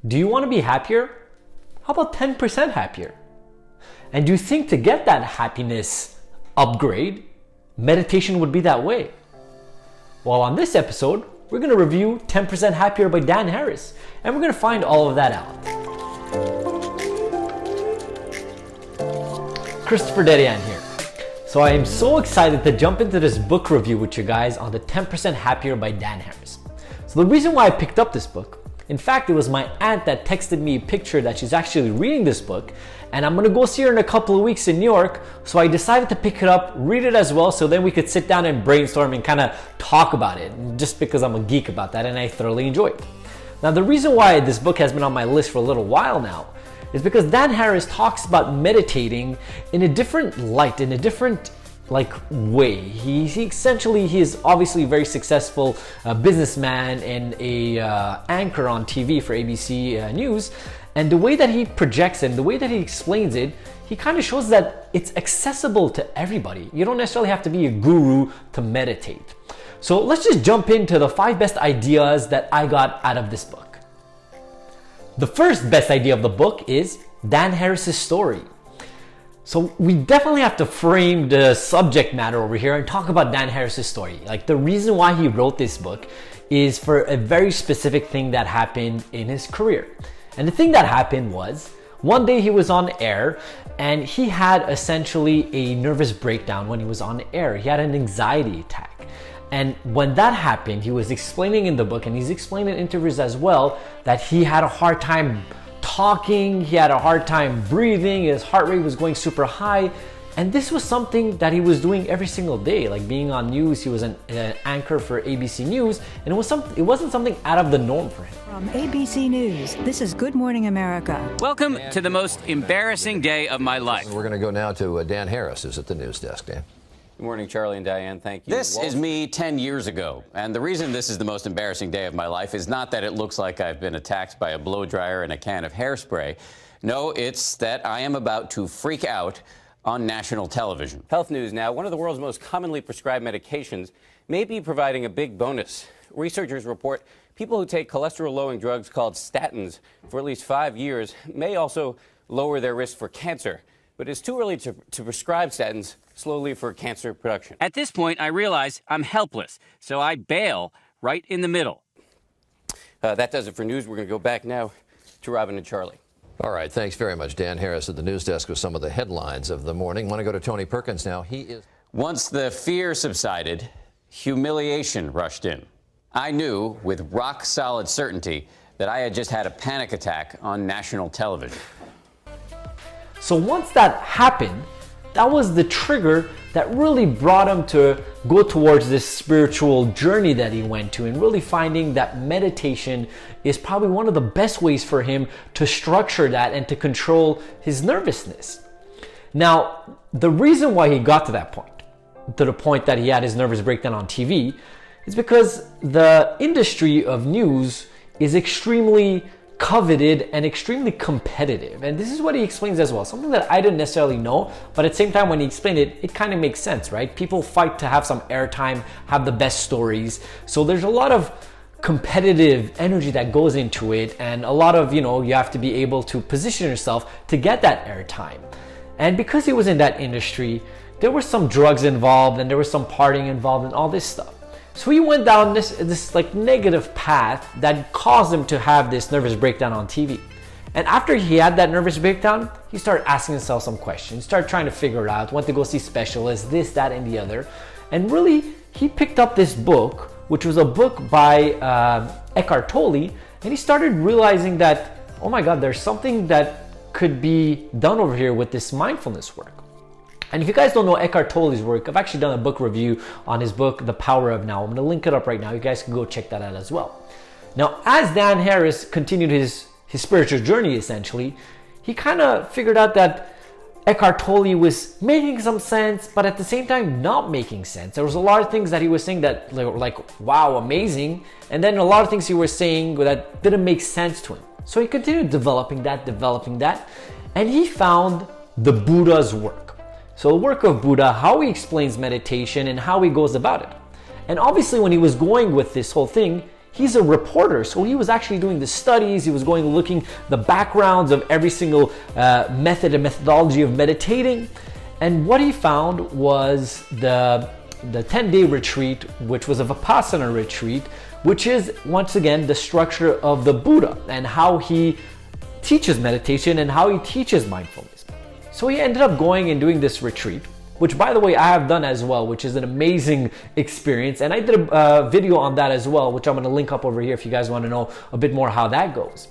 Do you want to be happier? How about 10% happier? And do you think to get that happiness upgrade, meditation would be that way? Well, on this episode, we're going to review 10% Happier by Dan Harris, and we're going to find all of that out. Christopher Dedeyan here. So I am so excited to jump into this book review with you guys on the 10% Happier by Dan Harris. So the reason why I picked up this book, in fact, it was my aunt that texted me a picture that she's actually reading this book, and I'm gonna go see her in a couple of weeks in New York, so I decided to pick it up, read it as well, so then we could sit down and brainstorm and kind of talk about it, just because I'm a geek about that and I thoroughly enjoy it. Now, the reason why this book has been on my list for a little while now is because Dan Harris talks about meditating in a different light, in a different way. He is obviously a very successful businessman and a anchor on TV for ABC News, and the way that he projects it and the way that he explains it, he kind of shows that it's accessible to everybody. You don't necessarily have to be a guru to meditate. So let's just jump into the 5 best ideas that I got out of this book. The first best idea of the book is Dan Harris's story. So we definitely have to frame the subject matter over here and talk about Dan Harris's story. Like, the reason why he wrote this book is for a very specific thing that happened in his career. And the thing that happened was, one day he was on air and he had essentially a nervous breakdown when he was on air. He had an anxiety attack. And when that happened, he was explaining in the book, and he's explaining in interviews as well, that he had a hard time talking, he had a hard time breathing, his heart rate was going super high. And this was something that he was doing every single day, like being on news. He was an anchor for ABC News, and it wasn't something out of the norm for him. From ABC News, this is Good Morning America. Welcome to the most embarrassing day of my life. We're going to go now to Dan Harris, who's at the news desk. Dan. Good morning, Charlie and Diane. Thank you. This is me 10 years ago. And the reason this is the most embarrassing day of my life is not that it looks like I've been attacked by a blow dryer and a can of hairspray. No, it's that I am about to freak out on national television. Health news now. One of the world's most commonly prescribed medications may be providing a big bonus. Researchers report people who take cholesterol-lowering drugs called statins for at least 5 years may also lower their risk for cancer. But it's too early to prescribe statins slowly for cancer production. At this point, I realize I'm helpless, so I bail right in the middle. That does it for news. We're going to go back now to Robin and Charlie. All right, thanks very much, Dan Harris at the news desk with some of the headlines of the morning. Want to go to Tony Perkins now. Once the fear subsided, humiliation rushed in. I knew with rock-solid certainty that I had just had a panic attack on national television. So once that happened, that was the trigger that really brought him to go towards this spiritual journey that he went to, and really finding that meditation is probably one of the best ways for him to structure that and to control his nervousness. Now, the reason why he got to that point, to the point that he had his nervous breakdown on TV, is because the industry of news is extremely coveted and extremely competitive. And this is what he explains as well. Something that I didn't necessarily know, but at the same time when he explained it, it kind of makes sense, right? People fight to have some airtime, have the best stories. So there's a lot of competitive energy that goes into it, and a lot of, you have to be able to position yourself to get that airtime. And because he was in that industry, there were some drugs involved and there was some partying involved and all this stuff. So he went down this negative path that caused him to have this nervous breakdown on TV. And after he had that nervous breakdown, he started asking himself some questions, started trying to figure it out, went to go see specialists, this, that, and the other. And really, he picked up this book, which was a book by Eckhart Tolle, and he started realizing that, oh my God, there's something that could be done over here with this mindfulness work. And if you guys don't know Eckhart Tolle's work, I've actually done a book review on his book, The Power of Now. I'm going to link it up right now. You guys can go check that out as well. Now, as Dan Harris continued his spiritual journey, essentially, he kind of figured out that Eckhart Tolle was making some sense, but at the same time, not making sense. There was a lot of things that he was saying that were like, wow, amazing. And then a lot of things he was saying that didn't make sense to him. So he continued developing that, and he found the Buddha's work. So the work of Buddha, how he explains meditation and how he goes about it. And obviously when he was going with this whole thing, he's a reporter, so he was actually doing the studies, he was going looking the backgrounds of every single method and methodology of meditating. And what he found was the 10-day retreat, which was a Vipassana retreat, which is once again the structure of the Buddha and how he teaches meditation and how he teaches mindfulness. So he ended up going and doing this retreat, which by the way I have done as well, which is an amazing experience, and I did a video on that as well, which I'm going to link up over here if you guys want to know a bit more how that goes.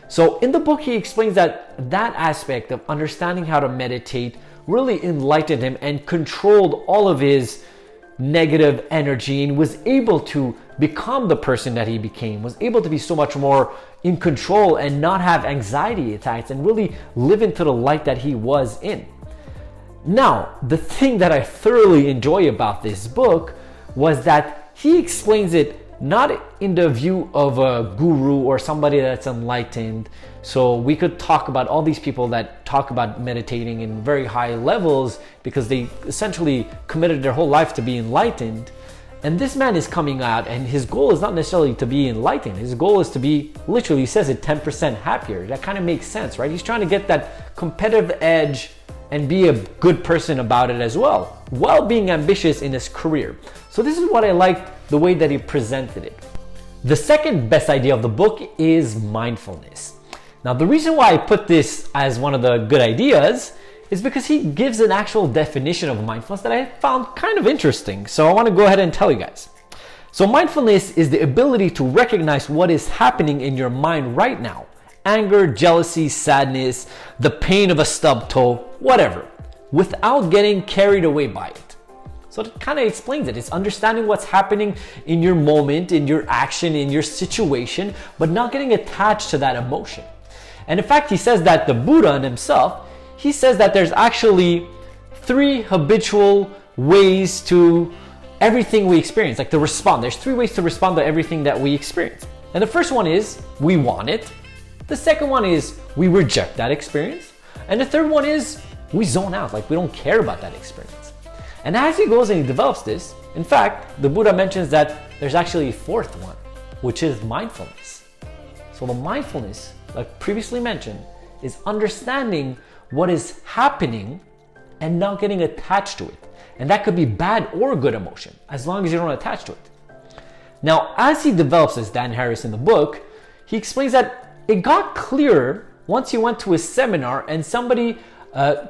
So in the book he explains that aspect of understanding how to meditate really enlightened him and controlled all of his negative energy, and was able to become the person that he became, was able to be so much more in control and not have anxiety attacks and really live into the light that he was in. Now, the thing that I thoroughly enjoy about this book was that he explains it not in the view of a guru or somebody that's enlightened. So we could talk about all these people that talk about meditating in very high levels because they essentially committed their whole life to be enlightened. And this man is coming out and his goal is not necessarily to be enlightened. His goal is to be, literally he says it, 10% happier. That kind of makes sense, right? He's trying to get that competitive edge and be a good person about it as well, while being ambitious in his career. So this is what I liked, the way that he presented it. The second best idea of the book is mindfulness. Now, the reason why I put this as one of the good ideas is because he gives an actual definition of mindfulness that I found kind of interesting. So I want to go ahead and tell you guys. So mindfulness is the ability to recognize what is happening in your mind right now. Anger, jealousy, sadness, the pain of a stubbed toe, whatever, without getting carried away by it. So it kind of explains it. It's understanding what's happening in your moment, in your action, in your situation, but not getting attached to that emotion. And in fact, he says that the Buddha in himself, he says that there's actually 3 habitual ways to everything we experience, like to respond. There's 3 ways to respond to everything that we experience. And the first one is we want it. The second one is we reject that experience. And the third one is we zone out, like we don't care about that experience. And as he goes and he develops this, in fact, the Buddha mentions that there's actually a 4th one, which is mindfulness. So the mindfulness, like previously mentioned, is understanding what is happening and not getting attached to it. And that could be bad or good emotion, as long as you don't attach to it. Now, as he develops this, Dan Harris in the book, he explains that it got clearer once he went to his seminar and somebody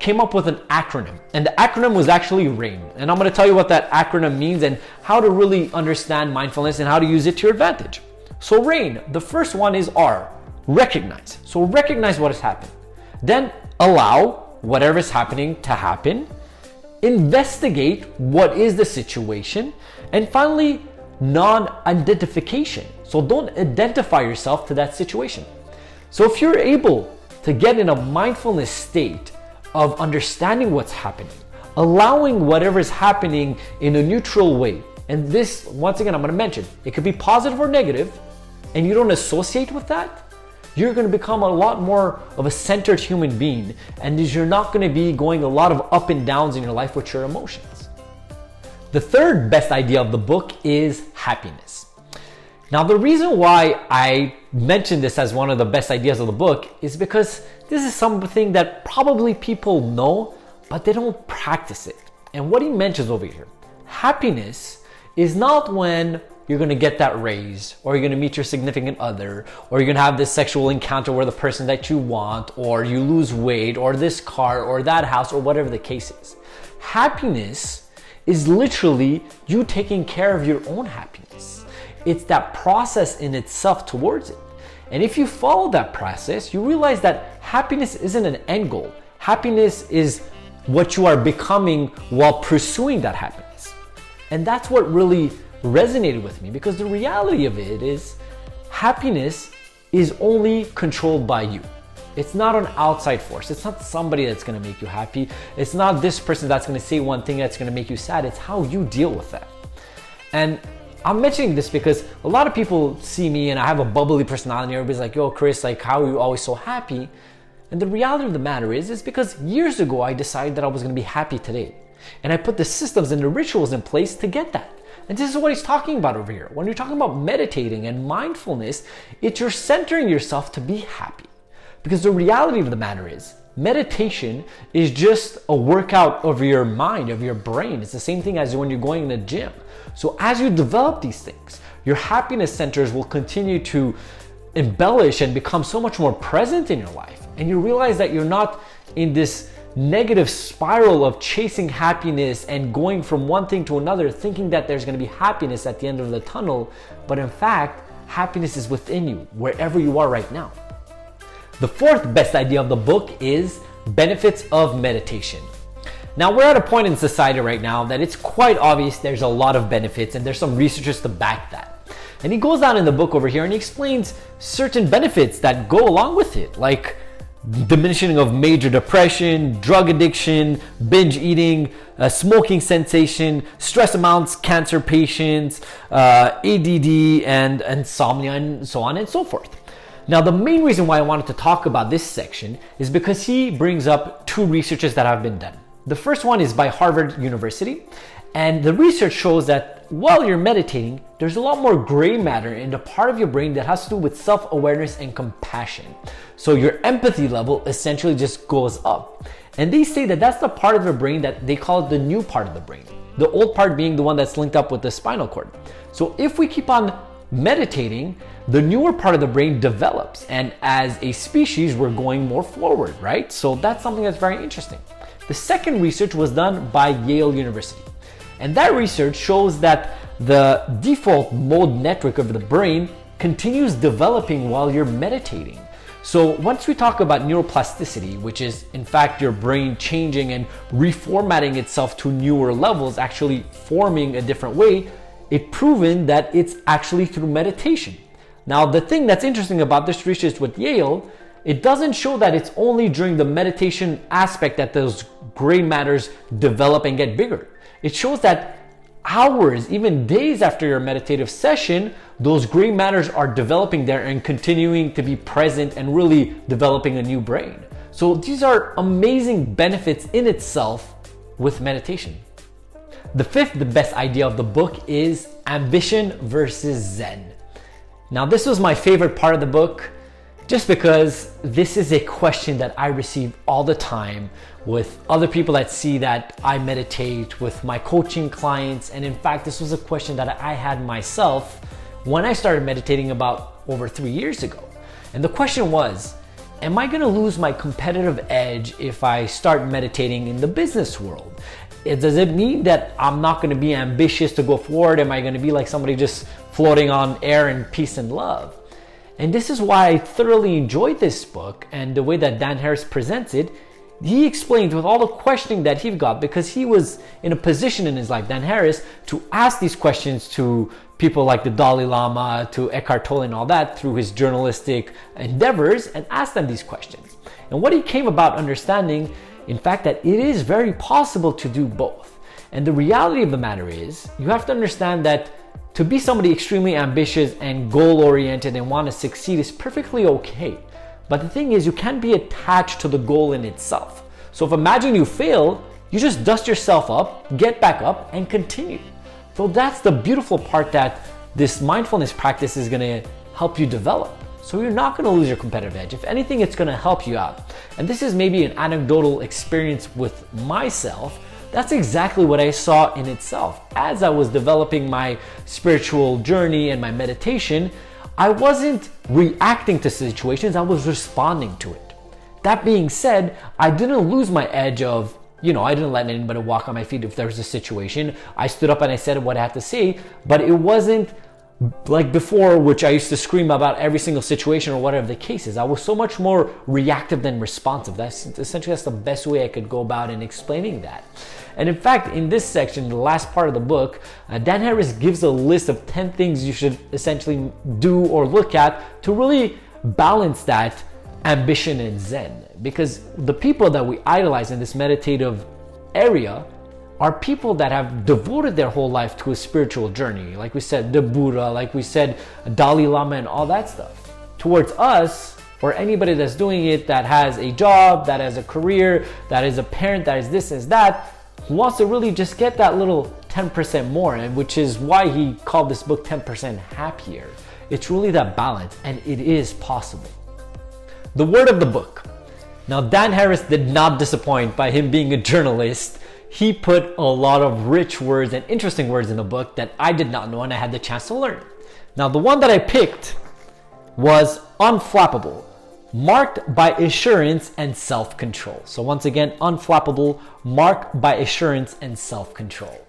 came up with an acronym. And the acronym was actually RAIN. And I'm going to tell you what that acronym means and how to really understand mindfulness and how to use it to your advantage. So RAIN, the first one is R, recognize. So recognize what is happening. Then allow whatever is happening to happen. Investigate what is the situation. And finally, non-identification. So don't identify yourself to that situation. So if you're able to get in a mindfulness state of understanding what's happening, allowing whatever is happening in a neutral way, and this, once again, I'm going to mention, it could be positive or negative, and you don't associate with that, you're going to become a lot more of a centered human being, and you're not going to be going a lot of up and downs in your life with your emotions. The third best idea of the book is happiness. Now, the reason why I mentioned this as one of the best ideas of the book is because this is something that probably people know, but they don't practice it. And what he mentions over here, happiness is not when you're going to get that raise, or you're going to meet your significant other, or you're going to have this sexual encounter with the person that you want, or you lose weight, or this car, or that house, or whatever the case is. Happiness is literally you taking care of your own happiness. It's that process in itself towards it. And if you follow that process, you realize that happiness isn't an end goal. Happiness is what you are becoming while pursuing that happiness. And that's what really resonated with me, because the reality of it is happiness is only controlled by you. It's not an outside force. It's not somebody that's going to make you happy. It's not this person that's going to say one thing that's going to make you sad. It's how you deal with that. And I'm mentioning this because a lot of people see me and I have a bubbly personality. Everybody's like, yo, Chris, like, how are you always so happy? And the reality of the matter is because years ago I decided that I was going to be happy today. And I put the systems and the rituals in place to get that. And this is what he's talking about over here. When you're talking about meditating and mindfulness, it's you're centering yourself to be happy. Because the reality of the matter is, meditation is just a workout of your mind, of your brain. It's the same thing as when you're going in the gym. So as you develop these things, your happiness centers will continue to embellish and become so much more present in your life. And you realize that you're not in this negative spiral of chasing happiness and going from one thing to another, thinking that there's going to be happiness at the end of the tunnel. But in fact, happiness is within you, wherever you are right now. The fourth best idea of the book is benefits of meditation. Now, we're at a point in society right now that it's quite obvious there's a lot of benefits, and there's some researchers to back that. And he goes down in the book over here and he explains certain benefits that go along with it, like diminishing of major depression, drug addiction, binge eating, smoking cessation, stress amounts, cancer patients, ADD, and insomnia, and so on and so forth. Now, the main reason why I wanted to talk about this section is because he brings up two researches that have been done. The first one is by Harvard University, and the research shows that while you're meditating, there's a lot more gray matter in the part of your brain that has to do with self-awareness and compassion. So your empathy level essentially just goes up. And they say that that's the part of your brain that they call it the new part of the brain. The old part being the one that's linked up with the spinal cord. So if we keep on meditating, the newer part of the brain develops. And as a species, we're going more forward, right? So that's something that's very interesting. The second research was done by Yale University. And that research shows that the default mode network of the brain continues developing while you're meditating. So once we talk about neuroplasticity, which is in fact your brain changing and reformatting itself to newer levels, actually forming a different way, it's proven that it's actually through meditation. Now, the thing that's interesting about this research with Yale, it doesn't show that it's only during the meditation aspect that those gray matters develop and get bigger. It shows that hours, even days after your meditative session, those gray matters are developing there and continuing to be present and really developing a new brain. So these are amazing benefits in itself with meditation. The fifth, the best idea of the book is ambition versus Zen. Now, this was my favorite part of the book, just because this is a question that I receive all the time with other people that see that I meditate, with my coaching clients. And in fact, this was a question that I had myself when I started meditating about over 3 years ago. And the question was, am I gonna lose my competitive edge if I start meditating in the business world? Does it mean that I'm not gonna be ambitious to go forward? Am I gonna be like somebody just floating on air in peace and love? And this is why I thoroughly enjoyed this book and the way that Dan Harris presents it. He explains with all the questioning that he got, because he was in a position in his life, Dan Harris, to ask these questions to people like the Dalai Lama, to Eckhart Tolle and all that through his journalistic endeavors, and ask them these questions. And what he came about understanding, in fact, that it is very possible to do both. And the reality of the matter is, you have to understand that to be somebody extremely ambitious and goal-oriented and want to succeed is perfectly okay. But the thing is, you can't be attached to the goal in itself. So if imagine you fail, you just dust yourself up, get back up, and continue. So that's the beautiful part that this mindfulness practice is going to help you develop. So you're not going to lose your competitive edge. If anything, it's going to help you out. And this is maybe an anecdotal experience with myself. That's exactly what I saw in itself. As I was developing my spiritual journey and my meditation, I wasn't reacting to situations, I was responding to it. That being said, I didn't lose my edge of, I didn't let anybody walk on my feet if there was a situation. I stood up and I said what I had to say, but it wasn't like before, which I used to scream about every single situation or whatever the case is. I was so much more reactive than responsive. That's the best way I could go about in explaining that. And in fact, in this section, the last part of the book, Dan Harris gives a list of 10 things you should essentially do or look at to really balance that ambition and Zen. Because the people that we idolize in this meditative area are people that have devoted their whole life to a spiritual journey. Like we said, the Buddha, like we said, Dalai Lama and all that stuff. Towards us, or anybody that's doing it that has a job, that has a career, that is a parent, that is this, is that, who wants to really just get that little 10% more, and which is why he called this book 10% Happier. It's really that balance, and it is possible. The word of the book. Now, Dan Harris did not disappoint by him being a journalist. He put a lot of rich words and interesting words in the book that I did not know and I had the chance to learn. Now, the one that I picked was unflappable, marked by assurance and self-control. So once again, unflappable, marked by assurance and self-control.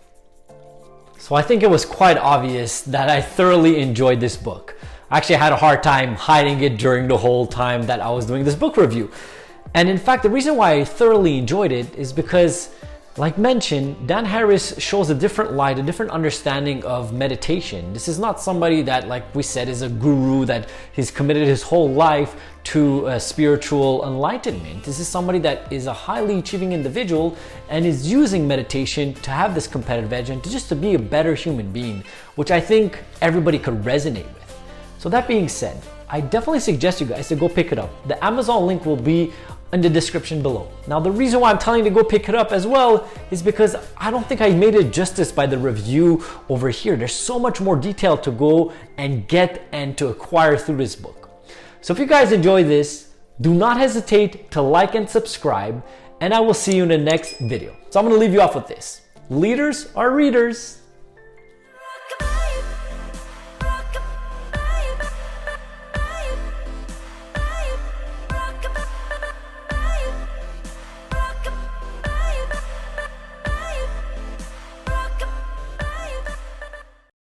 So I think it was quite obvious that I thoroughly enjoyed this book. I actually had a hard time hiding it during the whole time that I was doing this book review. And in fact, the reason why I thoroughly enjoyed it is because, like mentioned, Dan Harris shows a different light, a different understanding of meditation. This is not somebody that, like we said, is a guru, that he's committed his whole life to spiritual enlightenment. This is somebody that is a highly achieving individual and is using meditation to have this competitive edge and to be a better human being, which I think everybody could resonate with. So that being said, I definitely suggest you guys to go pick it up. The Amazon link will be in the description below. Now, the reason why I'm telling you to go pick it up as well is because I don't think I made it justice by the review over here. There's so much more detail to go and get and to acquire through this book. So if you guys enjoy this, do not hesitate to like and subscribe, and I will see you in the next video. So I'm going to leave you off with this. Leaders are readers.